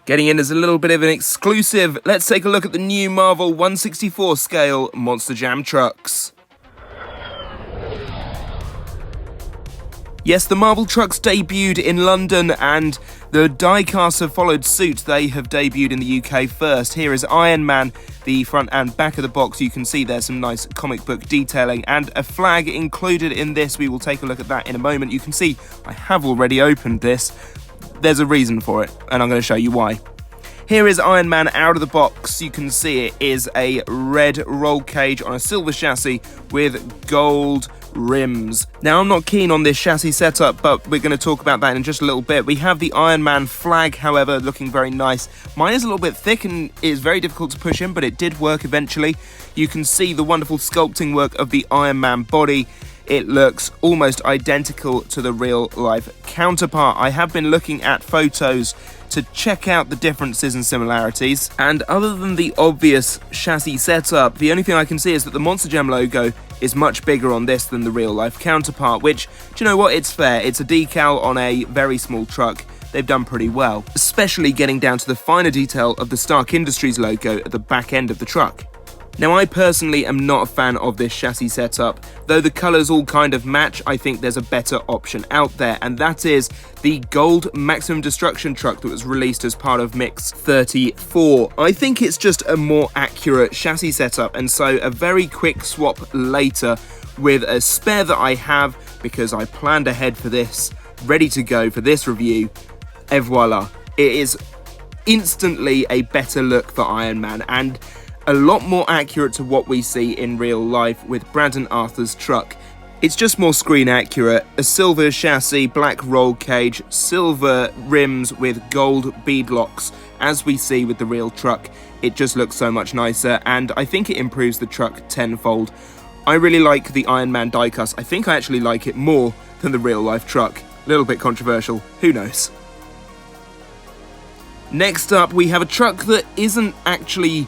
Getting in as a little bit of an exclusive, let's take a look at the new Marvel 1/64 scale Monster Jam trucks. Yes, the Marvel trucks debuted in London and the diecasts have followed suit. They have debuted in the UK first. Here is Iron Man, the front and back of the box. You can see there's some nice comic book detailing and a flag included in this. We will take a look at that in a moment. You can see I have already opened this. There's a reason for it, and I'm going to show you why. Here is Iron Man out of the box. You can see it is a red roll cage on a silver chassis with gold rims. Now, I'm not keen on this chassis setup, but we're going to talk about that in just a little bit. We have the Iron Man flag, however, looking very nice. Mine is a little bit thick and is very difficult to push in, but it did work eventually. You can see the wonderful sculpting work of the Iron Man body. It looks almost identical to the real-life counterpart. I have been looking at photos to check out the differences and similarities, and other than the obvious chassis setup, the only thing I can see is that the Monster Jam logo is much bigger on this than the real-life counterpart, which, do you know what, it's fair. It's a decal on a very small truck. They've done pretty well, especially getting down to the finer detail of the Stark Industries logo at the back end of the truck. Now, I personally am not a fan of this chassis setup. Though the colours all kind of match, I think there's a better option out there, and that is the gold Maximum Destruction truck that was released as part of Mix 34. I think it's just a more accurate chassis setup, and so a very quick swap later with a spare that I have, because I planned ahead for this, ready to go for this review, et voila. It is instantly a better look for Iron Man, and a lot more accurate to what we see in real life with Brandon Arthur's truck. It's just more screen accurate. A silver chassis, black roll cage, silver rims with gold bead locks, as we see with the real truck. It just looks so much nicer, and I think it improves the truck tenfold. I really like the Iron Man diecast. I think I actually like it more than the real life truck. A little bit controversial, who knows? Next up, we have a truck that isn't actually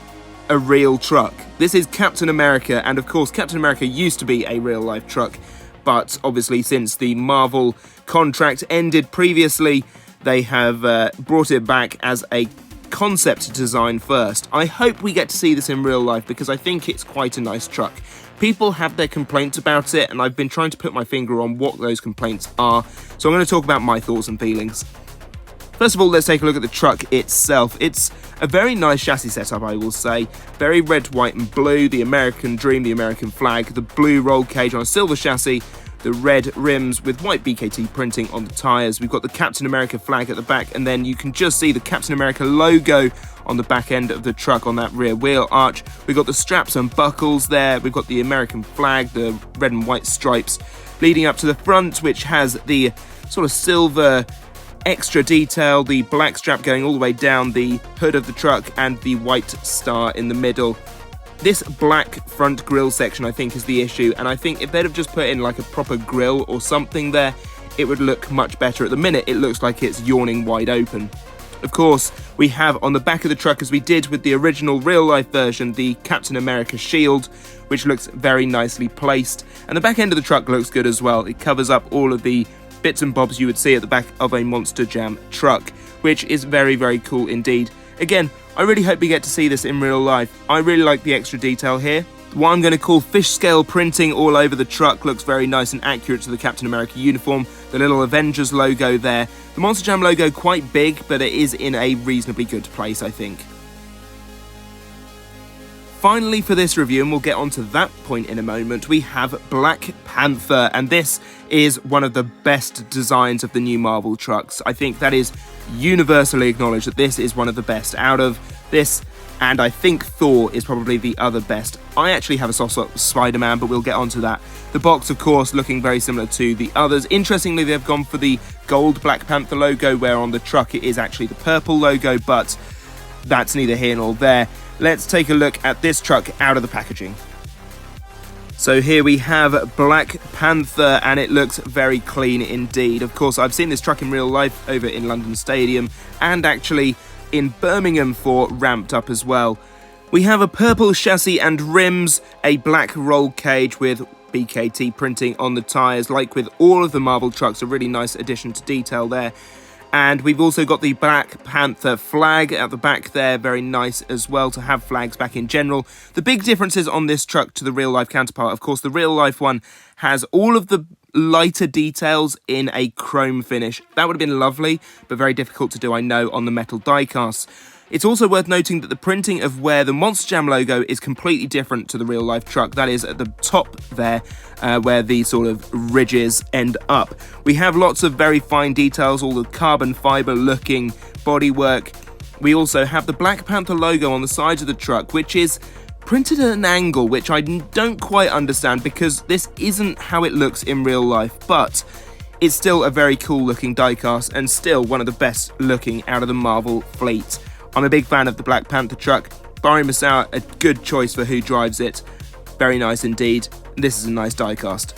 a real truck. This is Captain America, and of course Captain America used to be a real life truck, but obviously since the Marvel contract ended previously, they have brought it back as a concept design first. I hope we get to see this in real life because I think it's quite a nice truck. People have their complaints about it, and I've been trying to put my finger on what those complaints are, so I'm going to talk about my thoughts and feelings. First of all, let's take a look at the truck itself. It's a very nice chassis setup, I will say. Very red, white and blue, the American dream, the American flag, the blue roll cage on a silver chassis, the red rims with white BKT printing on the tyres. We've got the Captain America flag at the back, and then you can just see the Captain America logo on the back end of the truck on that rear wheel arch. We've got the straps and buckles there. We've got the American flag, the red and white stripes leading up to the front, which has the sort of silver extra detail, the black strap going all the way down the hood of the truck, and the white star in the middle. This black front grille section, I think, is the issue, and I think if they'd have just put in like a proper grille or something there, it would look much better. At the minute, it looks like it's yawning wide open. Of course, we have on the back of the truck, as we did with the original real-life version, the Captain America shield, which looks very nicely placed, and the back end of the truck looks good as well. It covers up all of the bits and bobs you would see at the back of a Monster Jam truck, which is very, very cool indeed. Again, I really hope we get to see this in real life. I really like the extra detail here. What I'm going to call fish scale printing all over the truck looks very nice and accurate to the Captain America uniform. The little Avengers logo there. The Monster Jam logo quite big, but it is in a reasonably good place, I think. Finally, for this review, and we'll get onto that point in a moment, we have Black Panther, and this is one of the best designs of the new Marvel trucks. I think that is universally acknowledged that this is one of the best out of this, and I think Thor is probably the other best. I actually have a soft spot for Spider-Man, but we'll get onto that. The box, of course, looking very similar to the others. Interestingly, they've gone for the gold Black Panther logo, where on the truck it is actually the purple logo, but that's neither here nor there. Let's take a look at this truck out of the packaging. So here we have Black Panther, and it looks very clean indeed. Of course, I've seen this truck in real life over in London Stadium, and actually in Birmingham for Ramped Up as well. We have a purple chassis and rims, a black roll cage with BKT printing on the tyres, like with all of the Marvel trucks, a really nice addition to detail there. And we've also got the Black Panther flag at the back there, very nice as well to have flags back in general. The big differences on this truck to the real-life counterpart, of course, the real-life one has all of the lighter details in a chrome finish. That would have been lovely, but very difficult to do, I know, on the metal die-casts. It's also worth noting that the printing of where the Monster Jam logo is completely different to the real-life truck. That is at the top there, where the sort of ridges end up. We have lots of very fine details, all the carbon fibre looking bodywork. We also have the Black Panther logo on the sides of the truck, which is printed at an angle, which I don't quite understand because this isn't how it looks in real life, but it's still a very cool looking diecast and still one of the best looking out of the Marvel fleet. I'm a big fan of the Black Panther truck. Barry Massow, a good choice for who drives it. Very nice indeed. This is a nice diecast.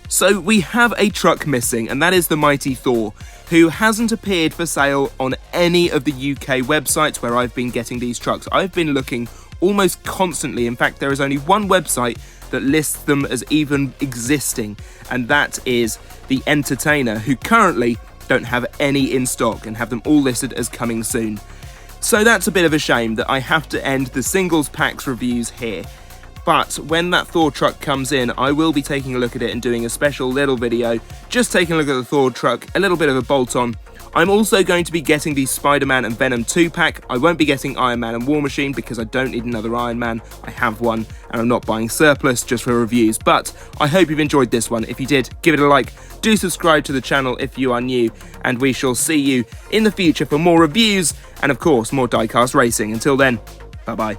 So we have a truck missing, and that is the mighty Thor, who hasn't appeared for sale on any of the UK websites where I've been getting these trucks. I've been looking almost constantly. In fact, there is only one website that lists them as even existing, and that is The Entertainer, who currently don't have any in stock and have them all listed as coming soon. So that's a bit of a shame that I have to end the singles packs reviews here. But when that Thor truck comes in, I will be taking a look at it and doing a special little video, just taking a look at the Thor truck, a little bit of a bolt-on. I'm also going to be getting the Spider-Man and Venom 2-pack. I won't be getting Iron Man and War Machine because I don't need another Iron Man. I have one, and I'm not buying surplus just for reviews. But I hope you've enjoyed this one. If you did, give it a like. Do subscribe to the channel if you are new, and we shall see you in the future for more reviews and, of course, more diecast racing. Until then, bye-bye.